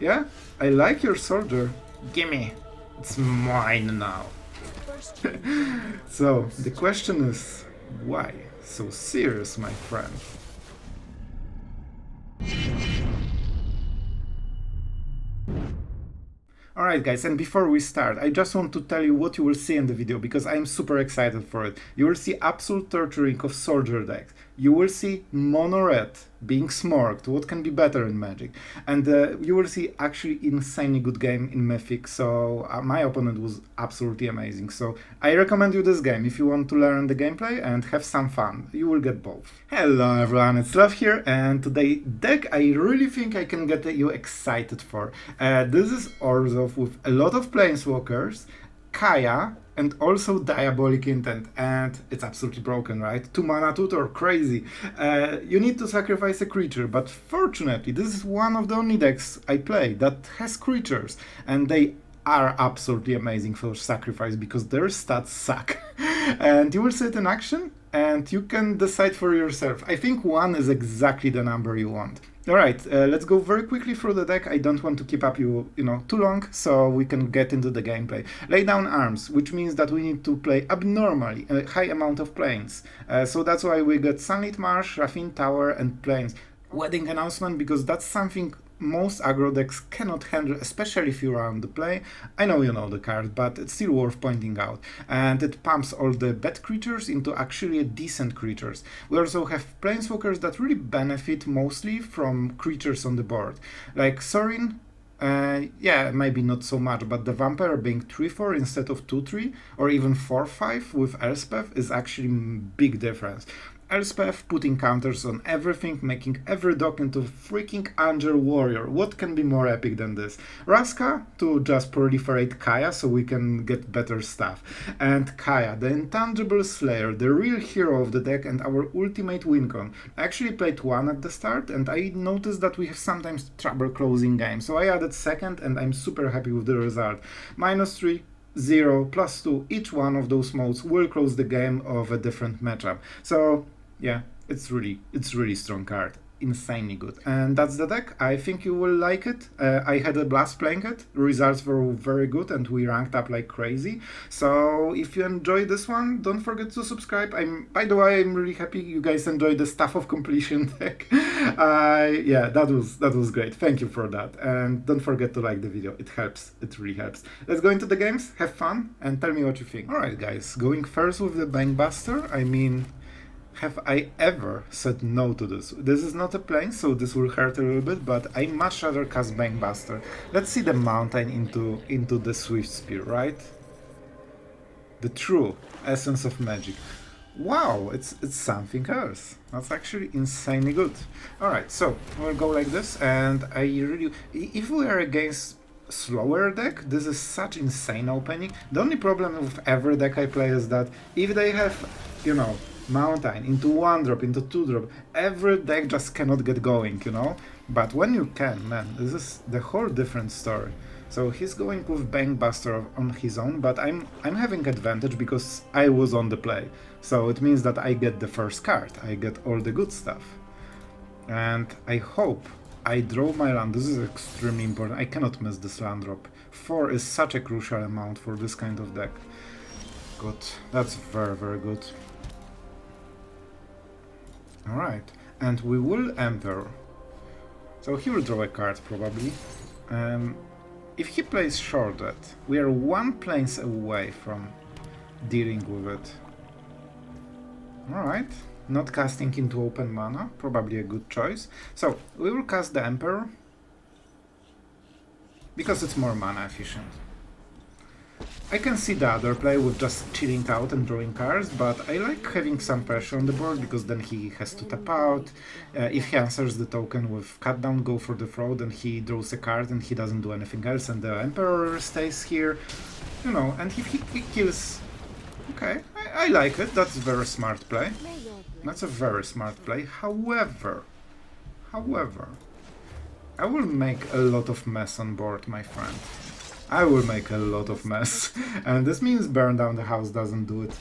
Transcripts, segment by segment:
Yeah? I like your soldier. Gimme. It's mine now. So, the question is, why so serious, my friend? Alright guys, and before we start, I just want to tell you what you will see in the video, because I'm super excited for it. You will see absolute torturing of soldier decks. You will see mono red being smorked, what can be better in Magic. And you will see actually insanely good game in Mythic, so my opponent was absolutely amazing. So I recommend you this game if you want to learn the gameplay and have some fun. You will get both. Hello everyone, it's Sloth here, and today deck I really think I can get you excited for. This is Orzhov with a lot of Planeswalkers, Kaya, and also Diabolic Intent, and it's absolutely broken, right? 2 mana Tutor, crazy. You need to sacrifice a creature, but fortunately this is one of the only decks I play that has creatures, and they are absolutely amazing for sacrifice because their stats suck. And you will see it in action, and you can decide for yourself. I think 1 is exactly the number you want. Alright, let's go very quickly through the deck. I don't want to keep up you know, too long, so we can get into the gameplay. Lay down arms, which means that we need to play abnormally a high amount of planes. So that's why we got Sunlit Marsh, Raffine Tower, and planes. Wedding Announcement, because that's something most aggro decks cannot handle, especially if you're on the play. I know you know the card, but it's still worth pointing out. And it pumps all the bad creatures into actually decent creatures. We also have Planeswalkers that really benefit mostly from creatures on the board. Like Sorin, yeah, maybe not so much, but the Vampire being 3/4 instead of 2/3, or even 4/5 with Elspeth is actually big difference. Elspeth putting counters on everything, making every dock into freaking Angel Warrior. What can be more epic than this? Vraska to just proliferate Kaya so we can get better stuff. And Kaya, the Intangible Slayer, the real hero of the deck and our ultimate win con. I actually played 1 at the start, and I noticed that we have sometimes trouble closing games. So I added 2nd, and I'm super happy with the result. -3, 0, +2, each one of those modes will close the game of a different matchup. So yeah, it's really strong card. Insanely good. And that's the deck. I think you will like it. I had a blast playing it. Results were very good and we ranked up like crazy. So if you enjoyed this one, don't forget to subscribe. By the way, I'm really happy you guys enjoyed the Staff of Completion deck. Yeah, that was great. Thank you for that. And don't forget to like the video. It helps. It really helps. Let's go into the games, have fun, and tell me what you think. Alright guys, going first with the Bankbuster. I mean, have I ever said no to this? This is not a plane, so this will hurt a little bit, but I much rather cast Bankbuster. Let's see the mountain into the Swift Spear, right? The true essence of Magic. Wow, it's something else. That's actually insanely good. Alright, so we'll go like this, and I really... If we are against slower deck, this is such insane opening. The only problem with every deck I play is that if they have, you know, mountain into 1-drop, into 2-drop, every deck just cannot get going, you know? But when you can, man, this is the whole different story. So he's going with Bankbuster on his own, but I'm having advantage because I was on the play. So it means that I get the first card, I get all the good stuff. And I hope I draw my land. This is extremely important. I cannot miss this land drop. 4 is such a crucial amount for this kind of deck. Good, that's very, very good. Alright, and we will enter. So he will draw a card probably. If he plays Shorted, we are 1 planes away from dealing with it. Alright, not casting into open mana, probably a good choice. So we will cast the Emperor because it's more mana efficient. I can see the other play with just chilling out and drawing cards, but I like having some pressure on the board because then he has to tap out. If he answers the token with cut down, go for the throw, then he draws a card and he doesn't do anything else, and the Emperor stays here, you know, and if he kills... Okay, I like it, that's a very smart play. That's a very smart play. However, I will make a lot of mess on board, my friend. I will make a lot of mess, and this means burn down the house doesn't do it.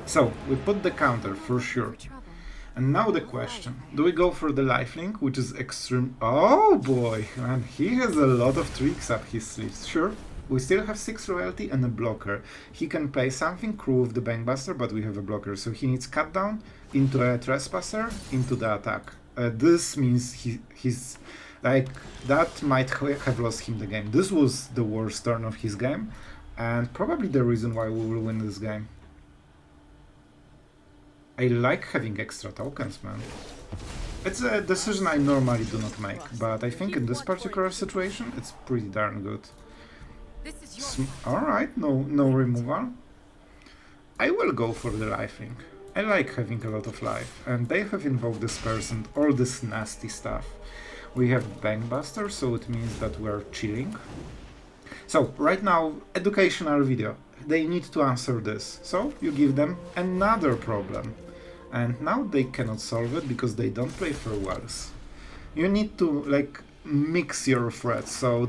So, we put the counter for sure. And now the question, do we go for the lifelink, which is extreme? Oh boy, man, he has a lot of tricks up his sleeves. Sure, we still have 6 royalty and a blocker. He can play something, Crew of the Bankbuster, but we have a blocker, so he needs cut down into a Trespasser, into the attack. This means he's like, that might have lost him the game. This was the worst turn of his game, and probably the reason why we will win this game. I like having extra tokens, man. It's a decision I normally do not make, but I think in this particular situation, it's pretty darn good. Alright, no removal. I will go for the lifelink. I like having a lot of life, and they have invoked this person, all this nasty stuff. We have Bankbuster, so it means that we're chilling. So, right now, educational video. They need to answer this, so you give them another problem. And now they cannot solve it because they don't play farewells. You need to, like, mix your threats, so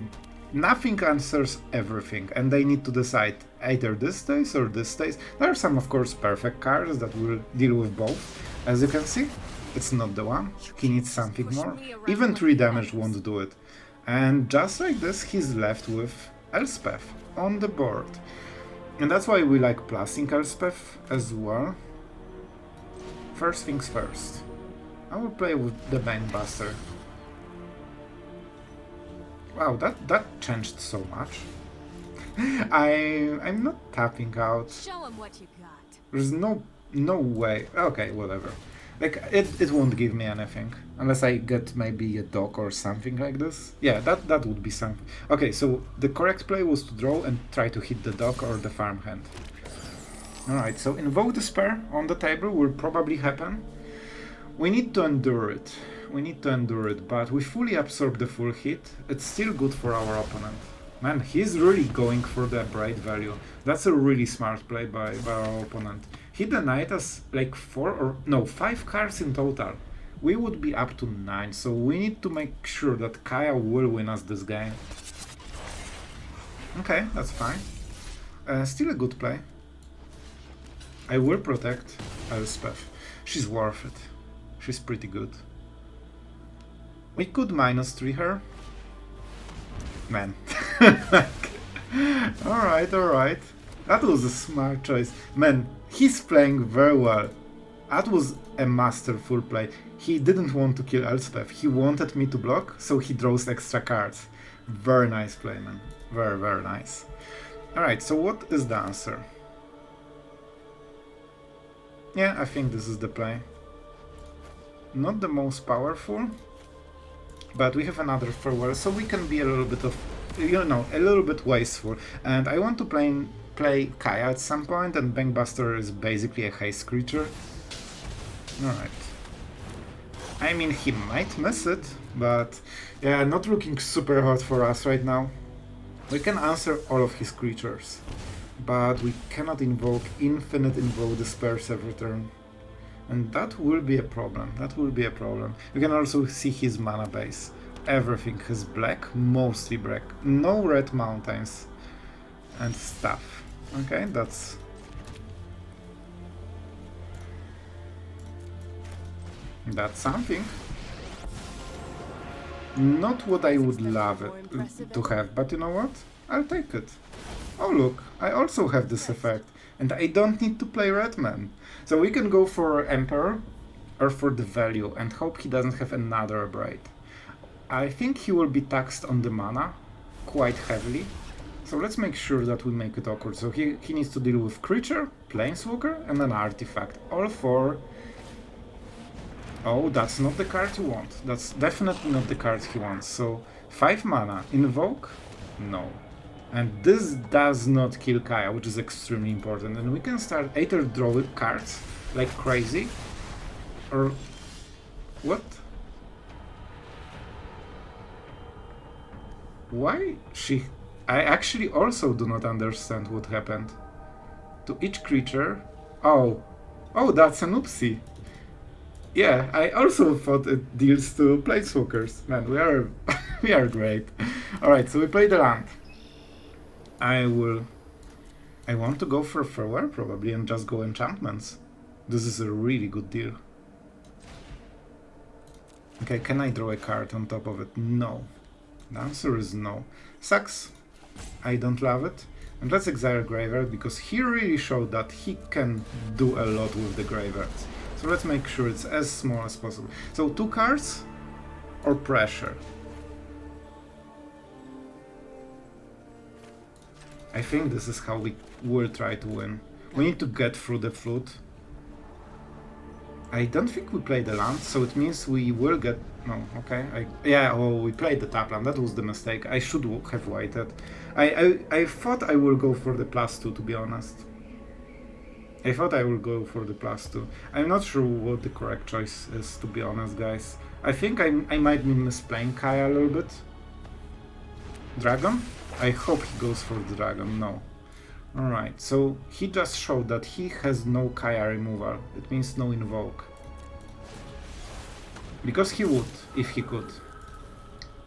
nothing answers everything, and they need to decide either this stays or this stays. There are some, of course, perfect cards that will deal with both. As you can see, it's not the one. He needs something more. Even 3 damage won't do it. And just like this, he's left with Elspeth on the board. And that's why we like plusing Elspeth as well. First things first. I will play with the Bankbuster. Wow, that changed so much. I'm not tapping out. Show him what you got. There's no way. Okay, whatever. Like it won't give me anything unless I get maybe a dock or something like this. Yeah, that would be something. Okay, so the correct play was to draw and try to hit the dock or the farmhand. Alright, so invoke despair on the table will probably happen. We need to endure it. We need to endure it, but we fully absorb the full hit. It's still good for our opponent. Man, he's really going for the bright value. That's a really smart play by our opponent. He denied us like 5 cards in total. We would be up to 9, so we need to make sure that Kaya will win us this game. Okay, that's fine. Still a good play. I will protect Elspeth. She's worth it. She's pretty good. We could -3 her. Man. Alright. That was a smart choice. Man, he's playing very well. That was a masterful play. He didn't want to kill Elspeth. He wanted me to block, so he draws extra cards. Very nice play, man. Very, very nice. Alright, so what is the answer? Yeah, I think this is the play. Not the most powerful, but we have another farewell, so we can be a little bit of, a little bit wasteful. And I want to play Kaya at some point, and Bankbuster is basically a haste creature. Alright. I mean, he might miss it, but yeah, not looking super hot for us right now. We can answer all of his creatures, but we cannot invoke infinite invoke despairs every turn. And that will be a problem. That will be a problem. You can also see his mana base. Everything is black, mostly black. No red mountains and stuff. Okay, that's something. Not what I would love it to have, but you know what? I'll take it. Oh look, I also have this effect, and I don't need to play Redman. So we can go for Emperor, or for the value, and hope he doesn't have another Braid. I think he will be taxed on the mana, quite heavily. So let's make sure that we make it awkward. So he needs to deal with creature, planeswalker, and an artifact. All four. Oh, that's not the card you want. That's definitely not the card he wants. So 5 mana, invoke? No. And this does not kill Kaya, which is extremely important. And we can start either drawing cards like crazy, or what? Why she? I actually also do not understand what happened. To each creature. Oh, that's an oopsie. Yeah, I also thought it deals to planeswalkers. Man, we are great. All right, so we play the land. I want to go for farewell probably and just go enchantments. This is a really good deal. Okay, can I draw a card on top of it? No. The answer is no. Sucks. I don't love it. And let's exile Graveyard, because he really showed that he can do a lot with the Graveyards. So let's make sure it's as small as possible. So 2 cards or pressure? I think this is how we will try to win. We need to get through the flute. I don't think we played the land, so it means we will get... No, okay. We played the tap land. That was the mistake. I should have waited. I thought I will go for the +2, to be honest. I thought I will go for the +2. I'm not sure what the correct choice is, to be honest, guys. I think I might be misplaying Kaya a little bit. Dragon? I hope he goes for the dragon. No. Alright, so he just showed that he has no Kaya removal. It means no invoke. Because he would, if he could.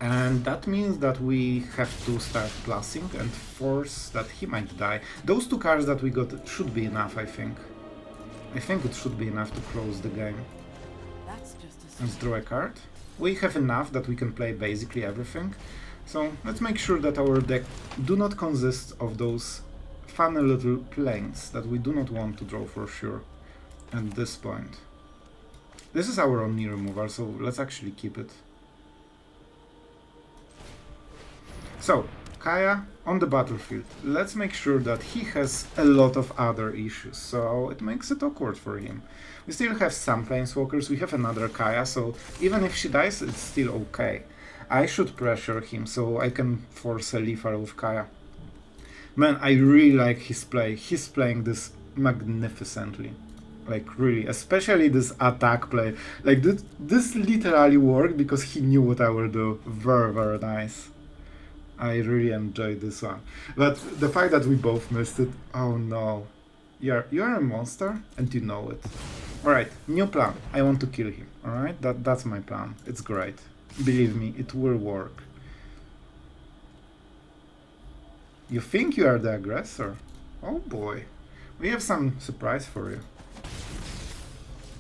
And that means that we have to start plussing and force that he might die. Those 2 cards that we got should be enough, I think. I think it should be enough to close the game. Let's draw a card. We have enough that we can play basically everything. So let's make sure that our deck do not consist of those funny little planes that we do not want to draw for sure at this point. This is our only removal, so let's actually keep it. So, Kaya on the battlefield. Let's make sure that he has a lot of other issues, so it makes it awkward for him. We still have some Planeswalkers, we have another Kaya, so even if she dies, it's still okay. I should pressure him, so I can force a lethal with Kaya. Man, I really like his play. He's playing this magnificently. Like, really, especially this attack play. Like, this literally worked because he knew what I will do. Very, very nice. I really enjoyed this one. But the fact that we both missed it, oh no. You're a monster, and you know it. Alright, new plan. I want to kill him, alright? That's my plan. It's great. Believe me, it will work. You think you are the aggressor? Oh boy. We have some surprise for you.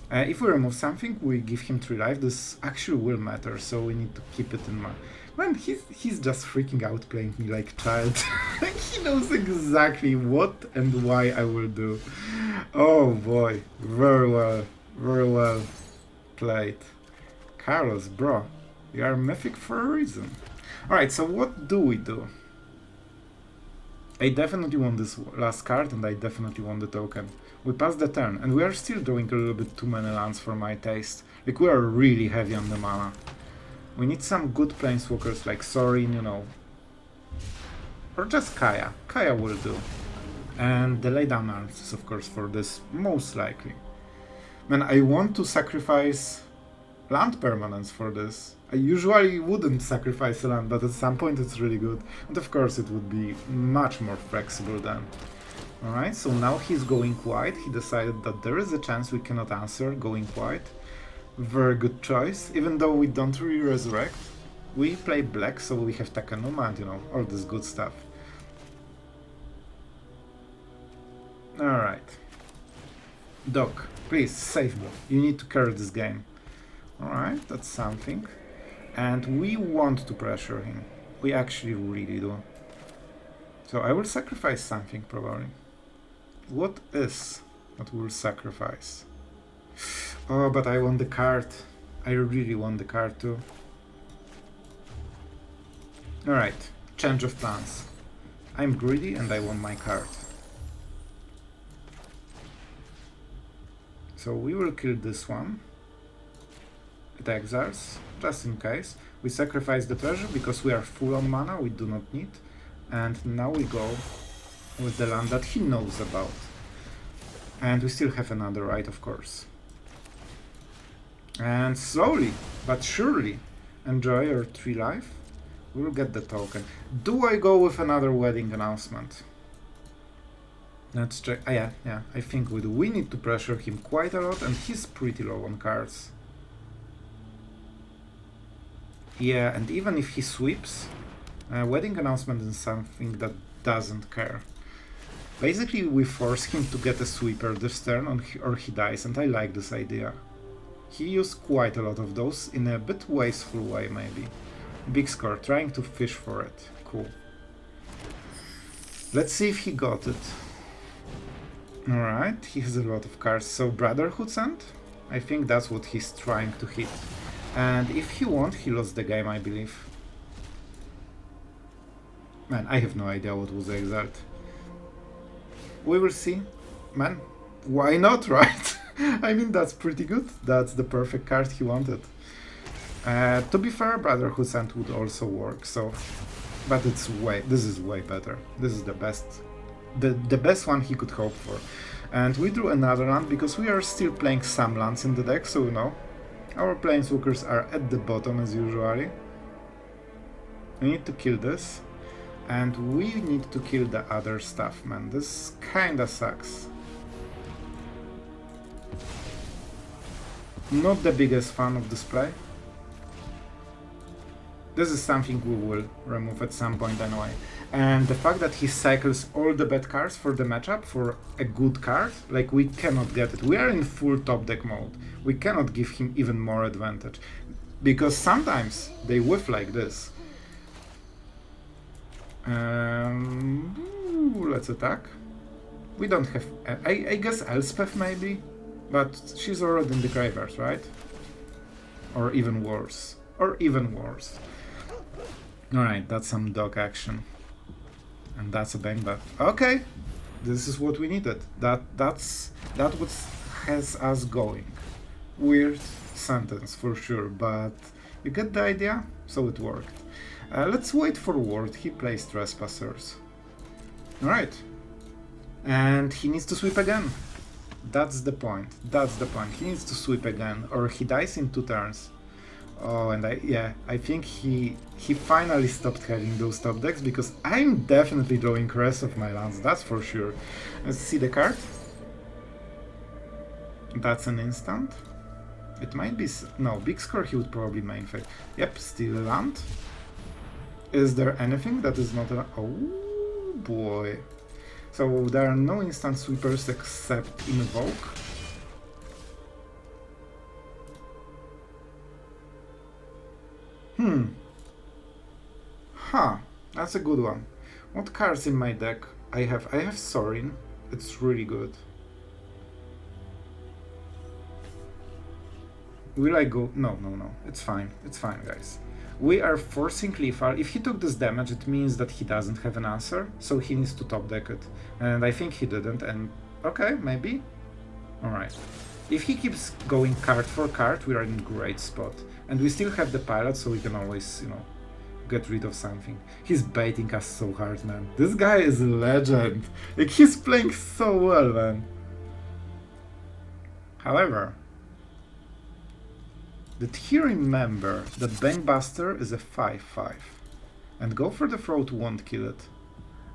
If we remove something, we give him 3 life. This actually will matter, so we need to keep it in mind. Man, he's just freaking out playing me like a child. He knows exactly what and why I will do. Oh boy, very well played. Carlos, bro, you are Mythic for a reason. Alright, so what do we do? I definitely want this last card, and I definitely want the token. We passed the turn, and we are still drawing a little bit too many lands for my taste. Like, we are really heavy on the mana. We need some good Planeswalkers like Sorin, you know. Or just Kaya. Kaya will do. And the laydown arms, of course, for this, most likely. Man, I want to sacrifice land permanence for this. I usually wouldn't sacrifice a land, but at some point it's really good. And of course it would be much more flexible then. Alright, so now he's going white. He decided that there is a chance we cannot answer going white. Very good choice. Even though we don't really resurrect, we play black, so we have Takenuma and, you know, all this good stuff. Alright. Doc, please save me. You need to carry this game. Alright, that's something. And we want to pressure him. We actually really do. So I will sacrifice something, probably. What is that we'll sacrifice? Oh, but I want the card. I really want the card too. Alright, change of plans. I'm greedy and I want my card. So we will kill this one. It exiles, just in case. We sacrifice the treasure because we are full on mana, we do not need. And now we go with the land that he knows about. And we still have another right, of course. And slowly, but surely, enjoy your 3 life. We will get the token. Do I go with another wedding announcement? Let's check. Yeah, I think we do. We need to pressure him quite a lot, and he's pretty low on cards. Yeah, and even if he sweeps, wedding announcement is something that doesn't care. Basically, we force him to get a sweeper this turn, or he dies, and I like this idea. He used quite a lot of those in a bit wasteful way, maybe. Big score, trying to fish for it. Cool. Let's see if he got it. Alright, he has a lot of cards. So Brotherhood Sent? I think that's what he's trying to hit. And if he won't, he lost the game, I believe. Man, I have no idea what was the result. We will see. Man, why not, right? I mean, that's pretty good. That's the perfect card he wanted. To be fair, Brotherhood Sent would also work, so... But this is way better. This is the best. The best one he could hope for. And we drew another land because we are still playing some lands in the deck, so you know. Our Planeswalkers are at the bottom as usually. We need to kill this. And we need to kill the other stuff, man. This kinda sucks. Not the biggest fan of this play. This is something we will remove at some point anyway. And the fact that he cycles all the bad cards for the matchup for a good card, like we cannot get it. We are in full top deck mode. We cannot give him even more advantage. Because sometimes they whiff like this. Let's attack. We don't have... I guess Elspeth maybe? But she's already in the graveyard, right? Or even worse. Or even worse. Alright, that's some dog action. And that's a bang buff. Okay! This is what we needed. That's what has us going. Weird sentence for sure, but you get the idea? So it worked. Let's wait for Ward. He plays Trespassers. Alright. And he needs to sweep again. That's the point. That's the point. He needs to sweep again, or he dies in 2 turns. Oh, and I think he finally stopped having those top decks, because I'm definitely drawing rest of my lands, that's for sure. Let's see the card. That's an instant. It might be... No, big score he would probably main phase. Yep, still a land. Is there anything that is not a... Oh, boy. So there are no instant sweepers except Invoke. Huh, that's a good one. What cards in my deck? I have Sorin. It's really good. Will I go? No. It's fine. It's fine, guys. We are forcing lethal. If he took this damage, it means that he doesn't have an answer, so he needs to top deck it. And I think he didn't, and okay, maybe. Alright. If he keeps going card for card, we are in a great spot. And we still have the pilot, so we can always, you know, get rid of something. He's baiting us so hard, man. This guy is a legend. Like, he's playing so well, man. However, did he remember that Bankbuster is a 5/5? And Go for the Throat won't kill it.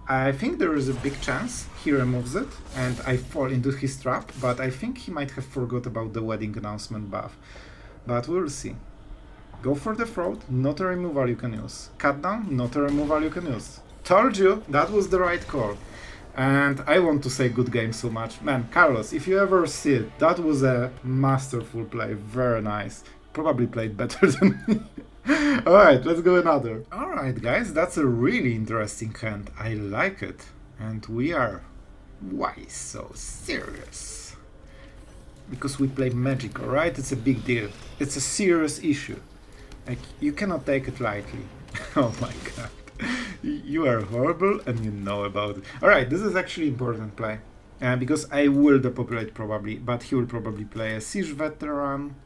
I think there is a big chance he removes it and I fall into his trap, but I think he might have forgot about the wedding announcement buff. But we'll see. Go for the Throat, not a removal you can use. Cut down, not a removal you can use. Told you, that was the right call. And I want to say good game so much. Man, Carlos, if you ever see it, that was a masterful play, very nice. Probably played better than me. Alright, let's go another. Alright guys, that's a really interesting hand. I like it. And we are... Why so serious? Because we play Magic, alright? It's a big deal. It's a serious issue. Like, you cannot take it lightly. Oh my god. You are horrible and you know about it. Alright, this is actually important play. Because I will depopulate probably, but he will probably play a Siege Veteran.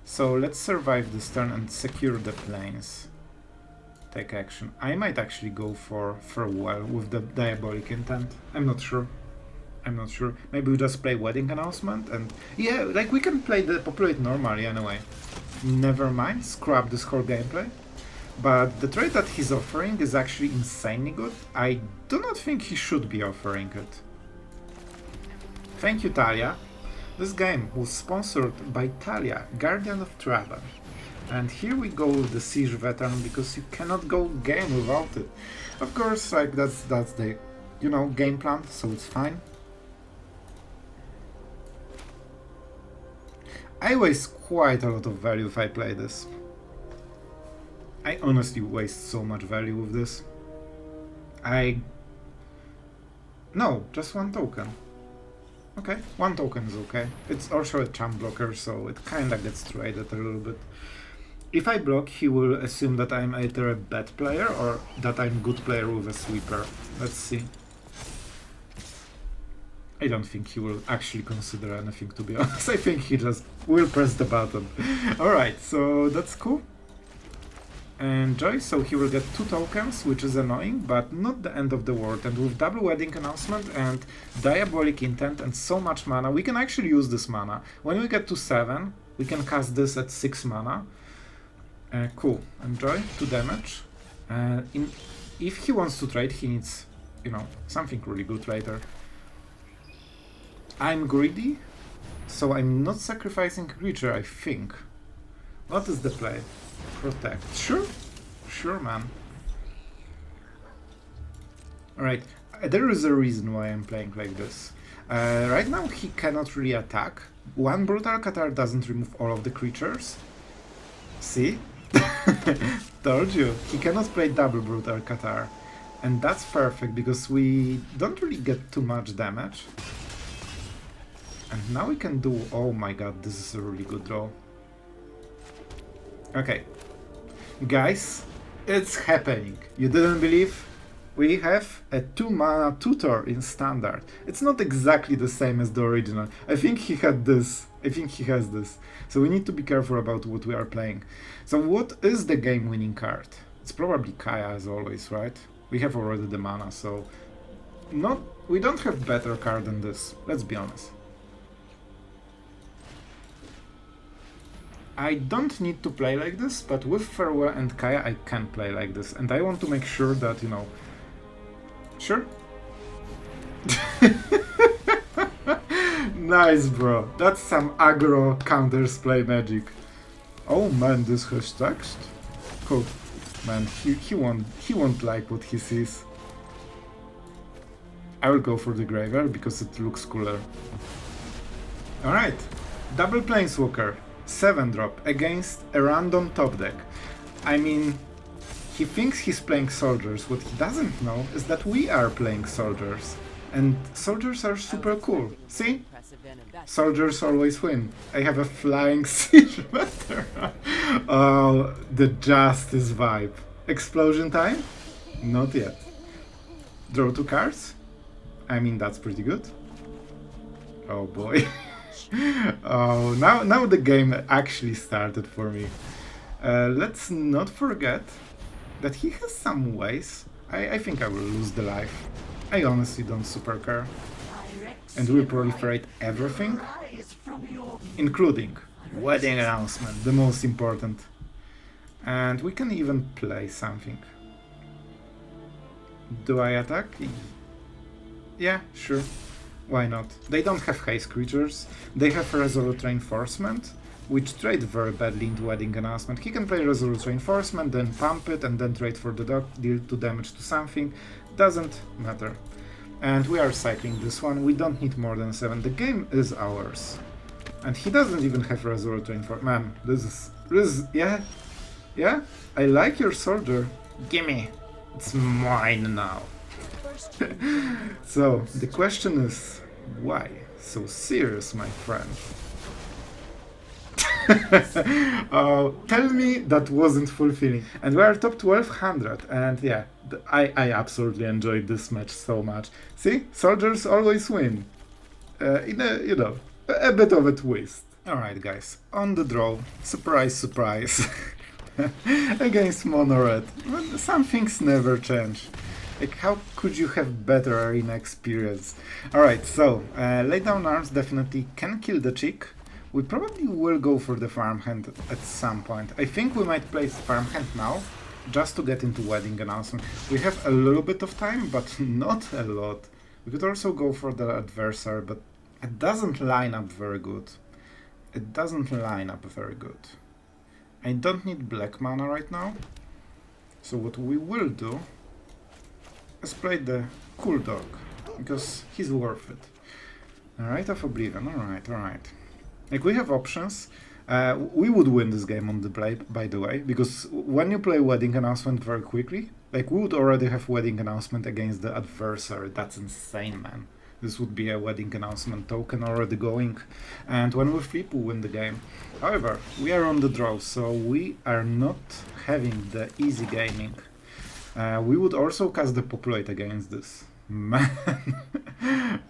So let's survive this turn and secure the planes. Take action. I might actually go for Farewell with the Diabolic Intent. I'm not sure. Maybe we just play Wedding Announcement and... Yeah, like we can play the Populate normally anyway. Never mind, scrap this whole gameplay. But the trade that he's offering is actually insanely good. I do not think he should be offering it. Thank you, Talia. This game was sponsored by Talia, Guardian of Travel. And here we go with the Siege Veteran, because you cannot go game without it. Of course, like that's the, you know, game plan, so it's fine. I waste quite a lot of value if I play this. I honestly waste so much value with this. No, just one token. Okay, one token is okay. It's also a champ blocker, so it kinda gets traded a little bit. If I block, he will assume that I'm either a bad player or that I'm good player with a sweeper. Let's see. I don't think he will actually consider anything, to be honest. I think he just will press the button. Alright, so that's cool. Enjoy, so he will get 2 tokens, which is annoying, but not the end of the world. And with double wedding announcement and diabolic intent and so much mana, we can actually use this mana. When we get to 7, we can cast this at 6 mana. Cool, enjoy, 2 damage. If he wants to trade, he needs, you know, something really good later. I'm greedy, so I'm not sacrificing a creature, I think. What is the play? Protect. Sure? Sure, man. Alright, there is a reason why I'm playing like this. Right now he cannot really attack. One Brutal Catar doesn't remove all of the creatures. See? Told you. He cannot play double Brutal Catar. And that's perfect, because we don't really get too much damage. And now we can do... Oh my god, this is a really good draw. Okay. Guys, it's happening. You didn't believe? We have a 2-mana Tutor in Standard. It's not exactly the same as the original. I think he had this. I think he has this. So we need to be careful about what we are playing. So what is the game-winning card? It's probably Kaya, as always, right? We have already the mana, so... We don't have better card than this. Let's be honest. I don't need to play like this, but with Farewell and Kaya I can play like this, and I want to make sure that, you know... Sure? Nice, bro. That's some aggro counters play magic. Oh man, this has text? Cool. Man, he won't like what he sees. I will go for the Graveyard because it looks cooler. Alright, double Planeswalker. 7-drop against a random top deck. I mean, he thinks he's playing soldiers. What he doesn't know is that we are playing soldiers. And soldiers are super cool. See? Soldiers always win. I have a flying siege veteran. Oh, the justice vibe. Explosion time? Not yet. Draw 2 cards? I mean, that's pretty good. Oh boy. Oh, now the game actually started for me. Let's not forget that he has some ways. I think I will lose the life. I honestly don't super care. And will proliferate everything, including wedding announcement, the most important. And we can even play something. Do I attack? Yeah, sure. Why not? They don't have haste creatures, they have Resolute Reinforcement, which trade very badly into Wedding Announcement. He can play Resolute Reinforcement, then pump it, and then trade for the dog, deal 2 damage to something. Doesn't matter. And we are cycling this one, we don't need more than 7, the game is ours. And he doesn't even have Resolute Reinforcement. Man, this is... yeah? Yeah? I like your soldier. Gimme! It's mine now. So, the question is, why so serious, my friend? Tell me that wasn't fulfilling. And we are top 1200, and yeah, I absolutely enjoyed this match so much. See, soldiers always win. In a, you know, a bit of a twist. Alright guys, on the draw, surprise surprise, against Mono Red. Some things never change. Like, how could you have better arena experience? Alright, so, lay down arms definitely can kill the chick. We probably will go for the Farmhand at some point. I think we might play Farmhand now, just to get into Wedding Announcement. We have a little bit of time, but not a lot. We could also go for the Adversary, but it doesn't line up very good. It doesn't line up very good. I don't need black mana right now, so what we will do... let's play the cool dog, because he's worth it. Rite of Oblivion, alright. Like, we have options. We would win this game on the play, by the way, because when you play Wedding Announcement very quickly, like, we would already have Wedding Announcement against the adversary. That's insane, man. This would be a Wedding Announcement token already going, and when we flip, we win the game. However, we are on the draw, so we are not having the easy gaming. We would also cast the Populate against this. Man.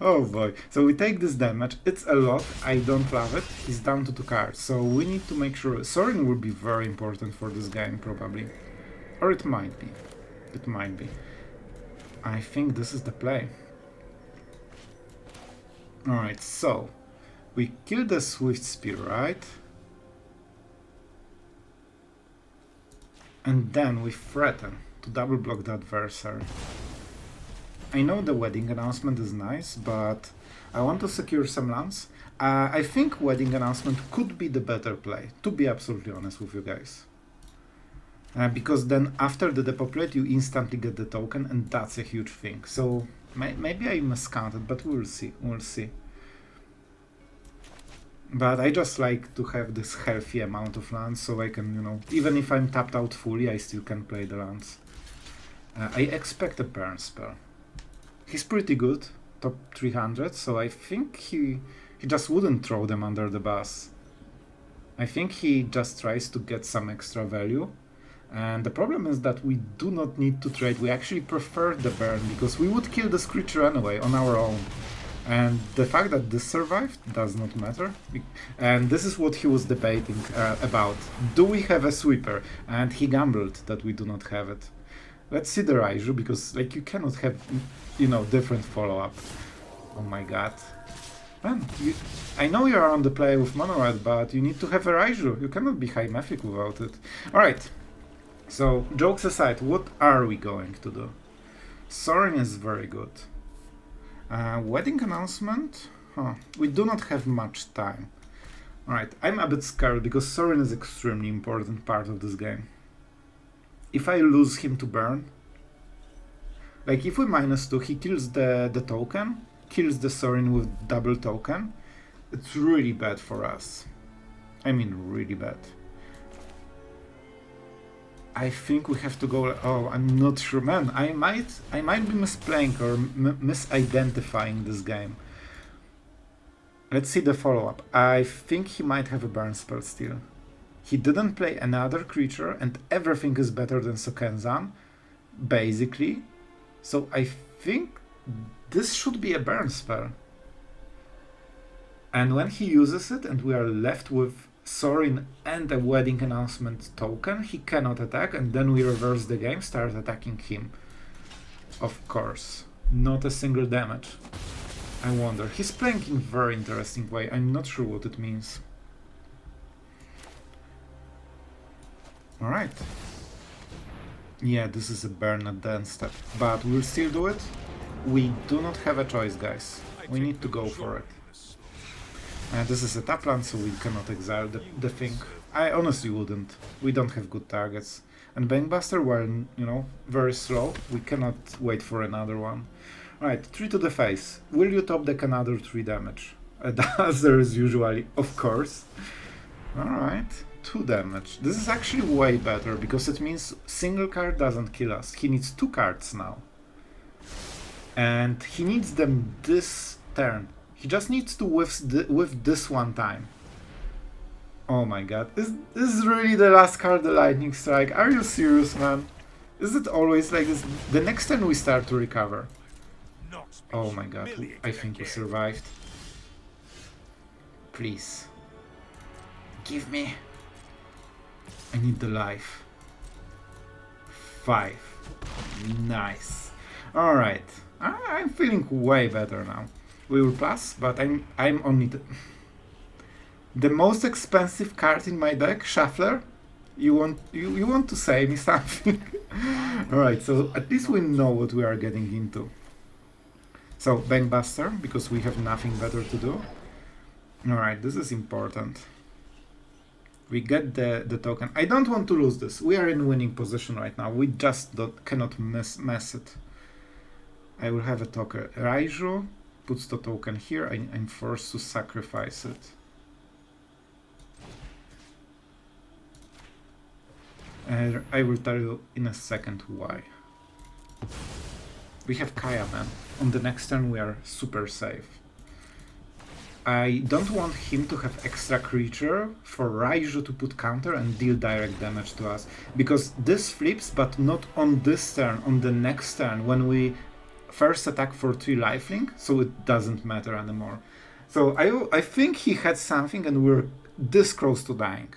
Oh boy. So we take this damage. It's a lot. I don't love it. He's down to 2 cards. So we need to make sure... Sorin will be very important for this game, probably. Or it might be. It might be. I think this is the play. Alright, so... we kill the Swift Spear, right? And then we threaten to double block the adversary. I know the Wedding Announcement is nice, but I want to secure some lands. I think Wedding Announcement could be the better play, to be absolutely honest with you guys. Because then after the depopulate you instantly get the token, and that's a huge thing. So maybe I miscounted, but we'll see, we'll see. But I just like to have this healthy amount of lands, so I can, you know, even if I'm tapped out fully, I still can play the lands. I expect a burn spell. He's pretty good, top 300, so I think he just wouldn't throw them under the bus. I think he just tries to get some extra value. And the problem is that we do not need to trade. We actually prefer the burn, because we would kill this creature anyway on our own. And the fact that this survived does not matter. And this is what he was debating about. Do we have a sweeper? And he gambled that we do not have it. Let's see the Raiju, because like you cannot have, you know, different follow-up. Oh my god. Man, I know you are on the play with Mono Red, but you need to have a Raiju. You cannot be high Mythic without it. Alright. So, jokes aside, what are we going to do? Sorin is very good. Wedding Announcement? Huh. We do not have much time. Alright, I'm a bit scared because Sorin is extremely important part of this game. If I lose him to burn, like if we -2, he kills the token, kills the Sorin with double token, it's really bad for us. I mean, really bad. I think we have to go... oh, I'm not sure, man. I might be misplaying or misidentifying this game. Let's see the follow-up. I think he might have a burn spell still. He didn't play another creature, and everything is better than Sokenzan, basically. So I think this should be a burn spell. And when he uses it, and we are left with Sorin and a Wedding Announcement token, he cannot attack, and then we reverse the game, start attacking him. Of course, not a single damage. I wonder. He's playing in a very interesting way. I'm not sure what it means. Alright. Yeah, this is a burn at the end step, but we'll still do it. We do not have a choice, guys. We need to go for it. This is a tap land, so we cannot exile the thing. I honestly wouldn't. We don't have good targets. And Bankbuster, were, you know, very slow. We cannot wait for another one. Alright, 3 to the face. Will you top deck another 3 damage? The answer is usually, of course. Alright. 2 damage. This is actually way better, because it means single card doesn't kill us. He needs 2 cards now. And he needs them this turn. He just needs to whiff this one time. Oh my god. Is this really the last card, the Lightning Strike? Are you serious, man? Is it always like this? The next turn we start to recover. Oh my god. I think we survived. Please. Give me... I need the life. 5. Nice. Alright. I'm feeling way better now. We will pass, but I'm only the most expensive card in my deck, Shuffler. You want to say me something? Alright, so at least we know what we are getting into. So Bankbuster, because we have nothing better to do. Alright, this is important. We get the token. I don't want to lose this. We are in winning position right now. We just cannot mess it. I will have a token. Raiju puts the token here. I'm forced to sacrifice it. I will tell you in a second why. We have Kaya, man. On the next turn we are super safe. I don't want him to have extra creature for Raiju to put counter and deal direct damage to us. Because this flips, but not on this turn, on the next turn, when we first attack for 3 lifelink, so it doesn't matter anymore. So I think he had something and we're this close to dying.